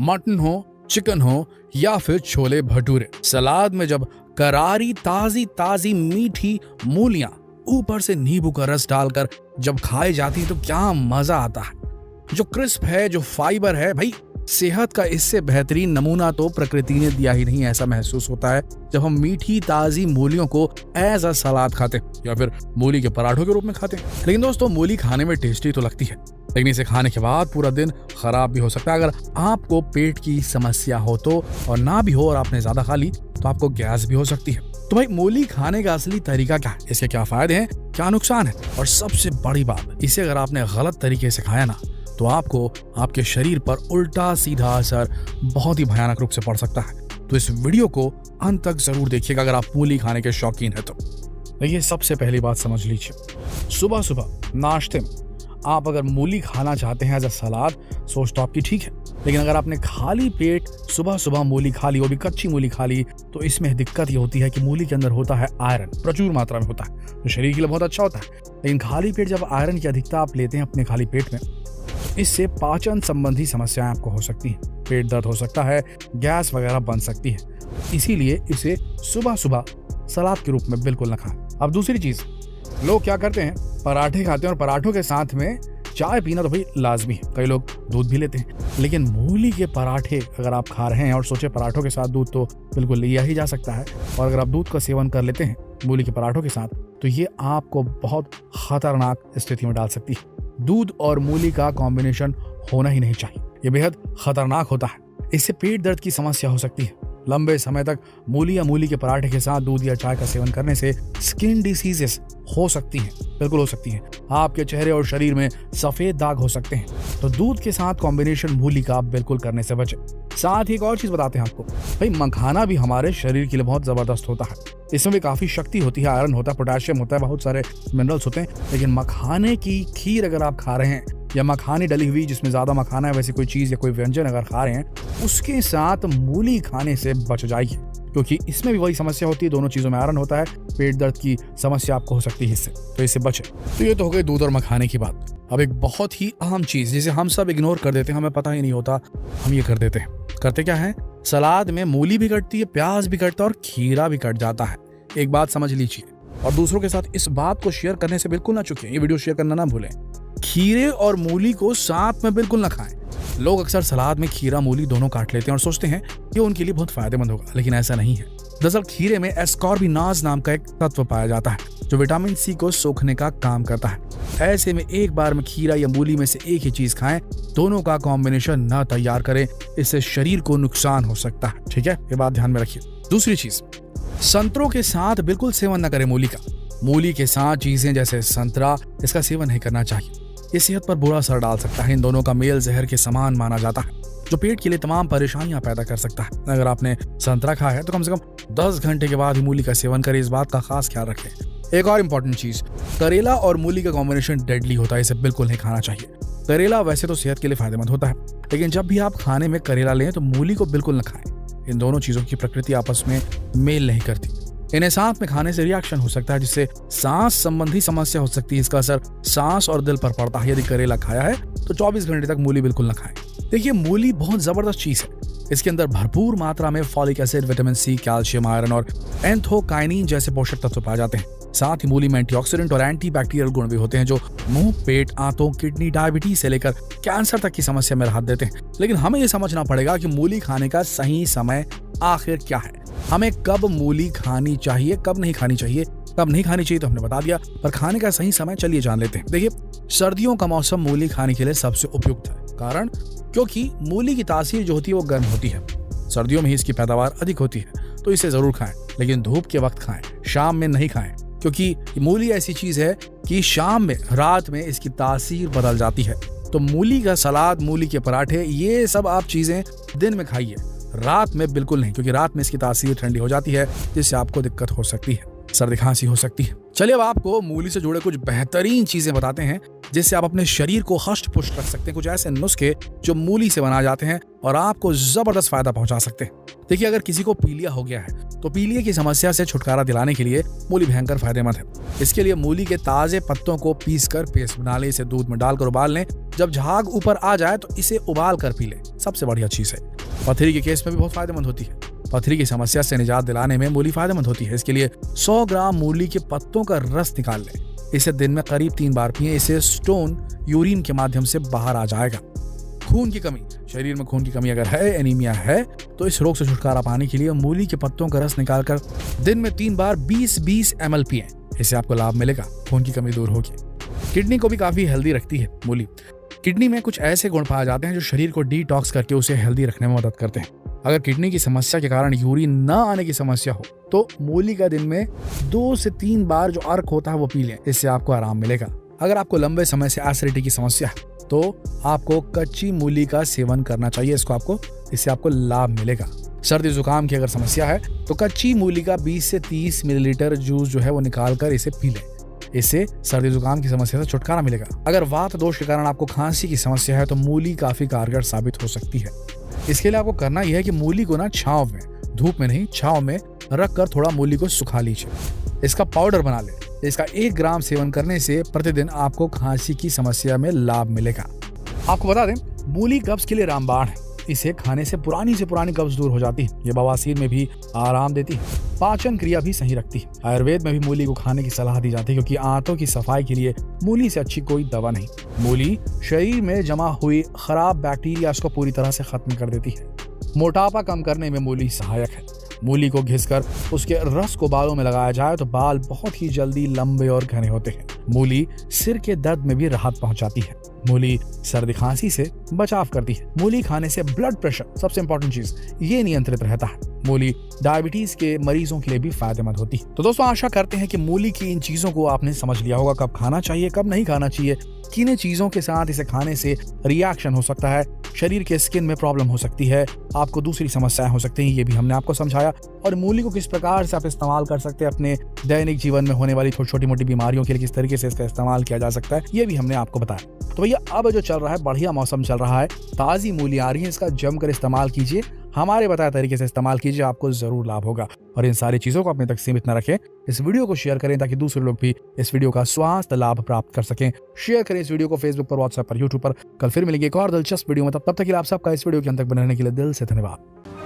Mutton हो, chicken हो या फिर छोले भटूरे, सलाद में जब करारी ताजी ताजी मीठी मूलियां ऊपर से नींबू का रस डालकर जब खाई जाती है तो क्या मजा आता है। जो क्रिस्प है, जो फाइबर है, भाई सेहत का इससे बेहतरीन नमूना तो प्रकृति ने दिया ही नहीं। ऐसा महसूस होता है जब हम मीठी ताजी मूलियों को एज अ सलाद खाते या फिर मूली के पराठों के रूप में खाते हैं। लेकिन दोस्तों, मूली खाने में टेस्टी तो लगती है, लेकिन इसे खाने के बाद पूरा दिन खराब भी हो सकता है। अगर आपको पेट की समस्या हो तो, और ना भी हो और आपने ज्यादा खा ली तो आपको गैस भी हो सकती है। तो भाई, मूली खाने का असली तरीका क्या है, इसके क्या फायदे हैं, क्या नुकसान है, और सबसे बड़ी बात, इसे अगर आपने गलत तरीके से खाया ना तो आपको आपके शरीर पर उल्टा सीधा असर बहुत ही भयानक रूप से पड़ सकता है। तो इस वीडियो को अंत तक जरूर देखिएगा अगर आप मूली खाने के शौकीन है तो। देखिए, सबसे पहली बात समझ लीजिए, सुबह सुबह नाश्ते में आप अगर मूली खाना चाहते हैं एज अ सलाद, सोच तो आपकी ठीक है, लेकिन अगर आपने खाली पेट सुबह सुबह मूली खा ली, वो भी कच्ची मूली खा ली, तो इसमें दिक्कत ये होती है कि मूली के अंदर होता है आयरन, प्रचुर मात्रा में होता है, जो शरीर के लिए बहुत अच्छा होता है। लेकिन खाली पेट जब आयरन की अधिकता आप लेते हैं अपने खाली पेट में, इससे पाचन संबंधी समस्याएं आपको हो सकती हैं, पेट दर्द हो सकता है, गैस वगैरह बन सकती है। इसीलिए इसे सुबह सुबह सलाद के रूप में बिल्कुल न खाएं। अब दूसरी चीज, लोग क्या करते हैं, पराठे खाते हैं और पराठों के साथ में चाय पीना तो भाई लाजमी है, कई लोग दूध भी लेते हैं। लेकिन मूली के पराठे अगर आप खा रहे हैं और सोचे पराठों के साथ दूध, तो बिल्कुल लिया ही जा सकता है। और अगर आप दूध का सेवन कर लेते हैं मूली के पराठों के साथ, तो ये आपको बहुत खतरनाक स्थिति में डाल सकती है। दूध और मूली का कॉम्बिनेशन होना ही नहीं चाहिए, ये बेहद खतरनाक होता है। इससे पेट दर्द की समस्या हो सकती है। लंबे समय तक मूली या मूली के पराठे के साथ दूध या चाय का सेवन करने से स्किन डिसीजेस हो सकती हैं, बिल्कुल हो सकती हैं। आपके चेहरे और शरीर में सफेद दाग हो सकते हैं। तो दूध के साथ कॉम्बिनेशन मूली का बिल्कुल करने से बचें। साथ ही एक और चीज बताते हैं आपको, भाई मखाना भी हमारे शरीर के लिए बहुत जबरदस्त होता है। इसमें भी काफी शक्ति होती है, आयरन होता है, पोटेशियम होता है, बहुत सारे मिनरल्स होते हैं। लेकिन मखाने की खीर अगर आप खा रहे हैं, या मखानी डली हुई जिसमें ज्यादा मखाना है वैसे कोई चीज या कोई व्यंजन अगर खा रहे हैं, उसके साथ मूली खाने से बच जाइए, क्योंकि इसमें भी वही समस्या होती है। दोनों चीजों में आयरन होता है, पेट दर्द की समस्या आपको हो सकती है इससे, तो इससे बचे। तो ये तो हो गई दूध और मखाने की बात। अब एक बहुत ही अहम चीज जिसे हम सब इग्नोर कर देते हैं, हमें पता ही नहीं होता, हम ये कर देते हैं। करते क्या है, सलाद में मूली भी कटती है, प्याज भी कटता है और खीरा भी कट जाता है। एक बात समझ लीजिए और दूसरों के साथ इस बात को शेयर करने से बिल्कुल ना चूकें। ये वीडियो शेयर करना ना भूलें। खीरे और मूली को साथ में बिल्कुल ना खाएं। लोग अक्सर सलाद में खीरा मूली दोनों काट लेते हैं और सोचते हैं कि उनके लिए बहुत फायदेमंद होगा, लेकिन ऐसा नहीं है। दरअसल खीरे में एस्कॉर्बिनाज नाम का एक तत्व पाया जाता है जो विटामिन सी को सोखने का काम करता है। ऐसे में एक बार में खीरा या मूली में से एक ही चीज खाएं, दोनों का कॉम्बिनेशन न तैयार करें, इससे शरीर को नुकसान हो सकता है। ठीक है, ये बात ध्यान में रखिए। दूसरी चीज, संतरों के साथ बिल्कुल सेवन न करें मूली का। मूली के साथ चीजें जैसे संतरा, इसका सेवन नहीं करना चाहिए। ये सेहत पर बुरा असर डाल सकता है। इन दोनों का मेल जहर के समान माना जाता है, जो पेट के लिए तमाम परेशानियां पैदा कर सकता है। अगर आपने संतरा खाया है तो कम से कम 10 घंटे के बाद ही मूली का सेवन करें, इस बात का खास ख्याल रखें। एक और इम्पोर्टेंट चीज, करेला और मूली का कॉम्बिनेशन डेडली होता है, इसे बिल्कुल नहीं खाना चाहिए। करेला वैसे तो सेहत के लिए फायदेमंद होता है, लेकिन जब भी आप खाने में करेला लें तो मूली को बिल्कुल न खाएं। इन दोनों चीजों की प्रकृति आपस में मेल नहीं करती। इन्हें साथ में खाने से रिएक्शन हो सकता है, जिससे सांस संबंधी समस्या हो सकती है। इसका असर सांस और दिल पर पड़ता है। यदि करेला खाया है तो 24 घंटे तक मूली बिल्कुल न खाएं। देखिए, मूली बहुत जबरदस्त चीज है। इसके अंदर भरपूर मात्रा में folic acid, vitamin C, calcium, iron और एंथोकाइनिन जैसे पोषक तत्व पाए जाते हैं। साथ ही मूली में एंटीऑक्सीडेंट और एंटीबैक्टीरियल गुण भी होते हैं, जो मुंह, पेट, आंतों, किडनी, डायबिटीज से लेकर कैंसर तक की समस्या में राहत देते हैं। लेकिन हमें यह समझना पड़ेगा कि मूली खाने का सही समय आखिर क्या है। हमें कब मूली खानी चाहिए, कब नहीं खानी चाहिए। कब नहीं खानी चाहिए तो हमने बता दिया, पर खाने का सही समय चलिए जान लेते हैं। देखिए, सर्दियों का मौसम मूली खाने के लिए सबसे उपयुक्त है। कारण, क्योंकि मूली की तासीर जो होती है वो गर्म होती है। सर्दियों में ही इसकी पैदावार अधिक होती है, तो इसे जरूर खाएं, लेकिन धूप के वक्त खाएं, शाम में नहीं खाएं, क्योंकि मूली ऐसी चीज है कि शाम में, रात में इसकी तासीर बदल जाती है। तो मूली का सलाद, मूली के पराठे, ये सब आप चीजें दिन में खाइए, रात में बिल्कुल नहीं, क्योंकि रात में इसकी तासीर ठंडी हो जाती है, जिससे आपको दिक्कत हो सकती है, सर्दी खांसी हो सकती है। चलिए अब आपको मूली से जुड़े कुछ बेहतरीन चीजें बताते हैं, जिससे आप अपने शरीर को हष्ट पुष्ट रख सकते हैं। कुछ ऐसे नुस्खे जो मूली से बनाए जाते हैं और आपको जबरदस्त फायदा पहुंचा सकते हैं। देखिए, अगर किसी को पीलिया हो गया है तो पीलिया की समस्या से छुटकारा दिलाने के लिए मूली भयंकर फायदेमंद है। इसके लिए मूली के ताजे पत्तों को पीसकर पेस्ट बना लें, इसे दूध में डालकर उबाल लें। जब झाग ऊपर आ जाए तो इसे उबाल कर पी लें, सबसे बढ़िया चीज है। पथरी के केस में भी बहुत फायदेमंद होती है। पथरी की समस्या से निजात दिलाने में मूली फायदेमंद होती है। इसके लिए 100 ग्राम मूली के पत्तों का रस निकाल लें, इसे दिन में करीब 3 बार पिएं। इसे स्टोन यूरिन के माध्यम से बाहर आ जाएगा। खून की कमी, शरीर में खून की कमी अगर है, एनीमिया है, तो इस रोग से छुटकारा पाने के लिए मूली के पत्तों का रस निकालकर दिन में 3 बार 20-20 ml पिएं। इससे आपको लाभ मिलेगा, खून की कमी दूर होगी। किडनी को भी काफी हेल्दी रखती है मूली। किडनी में कुछ ऐसे गुण पाए जाते हैं जो शरीर को डिटॉक्स करके उसे हेल्दी रखने में मदद करते हैं। अगर किडनी की समस्या के कारण यूरिन न आने की समस्या हो तो मूली का दिन में 2 से 3 बार जो अर्क होता है वो पी लें, इससे आपको आराम मिलेगा। अगर आपको लंबे समय से एसिडिटी की समस्या है तो आपको कच्ची मूली का सेवन करना चाहिए। इससे आपको लाभ मिलेगा। सर्दी जुकाम की अगर समस्या है तो कच्ची मूली का 20 से 30 मिलीलीटर जूस जो है वो निकाल कर इसे पी लें, इससे सर्दी जुकाम की समस्या से छुटकारा मिलेगा। अगर वात दोष के कारण आपको खांसी की समस्या है तो मूली काफी कारगर साबित हो सकती है। इसके लिए आपको करना यह है कि मूली को ना छांव में, धूप में नहीं, छांव में रख कर थोड़ा मूली को सुखा लीजिए, इसका पाउडर बना लें। इसका 1 ग्राम सेवन करने से प्रतिदिन आपको खांसी की समस्या में लाभ मिलेगा। आपको बता दें, मूली कब्ज के लिए रामबाण है। इसे खाने से पुरानी कब्ज दूर हो जाती है। ये बवासीर में भी आराम देती है, पाचन क्रिया भी सही रखती है। आयुर्वेद में भी मूली को खाने की सलाह दी जाती है क्योंकि आंतों की सफाई के लिए मूली से अच्छी कोई दवा नहीं। मूली शरीर में जमा हुई खराब बैक्टीरिया को पूरी तरह से खत्म कर देती है। मोटापा कम करने में मूली सहायक है। मूली को घिसकर उसके रस को बालों में लगाया जाए तो बाल बहुत ही जल्दी लंबे और घने होते हैं। मूली सिर के दर्द में भी राहत पहुंचाती है। मूली सर्दी खांसी से बचाव करती है। मूली खाने से ब्लड प्रेशर, सबसे इंपॉर्टेंट चीज, ये नियंत्रित रहता है। मूली डायबिटीज के मरीजों के लिए भी फायदेमंद होती है। तो दोस्तों, आशा करते हैं कि मूली की इन चीजों को आपने समझ लिया होगा, कब खाना चाहिए, कब नहीं खाना चाहिए, किन चीजों के साथ इसे खाने से रिएक्शन हो सकता है, शरीर के स्किन में प्रॉब्लम हो सकती है, आपको दूसरी समस्याएं हो सकती हैं, ये भी हमने आपको समझाया। और मूली को किस प्रकार से आप इस्तेमाल कर सकते हैं अपने दैनिक जीवन में होने वाली छोटी मोटी बीमारियों के लिए, किस तरीके से इसका इस्तेमाल किया जा सकता है, ये भी हमने आपको बताया। तो भैया, अब जो चल रहा है, बढ़िया मौसम चल रहा है, ताजी मूली आ रही है, इसका जमकर इस्तेमाल कीजिए, हमारे बताए तरीके से इस्तेमाल कीजिए, आपको जरूर लाभ होगा। और इन सारी चीजों को अपने तक सीमित न रखें, इस वीडियो को शेयर करें ताकि दूसरे लोग भी इस वीडियो का स्वास्थ्य लाभ प्राप्त कर सकें। शेयर करें इस वीडियो को फेसबुक पर, व्हाट्सएप पर, यूट्यूब पर। कल फिर मिलेंगे एक और दिलचस्प वीडियो में। तब तक के लिए आप सबका इस वीडियो के अंत तक बने रहने के लिए दिल से धन्यवाद।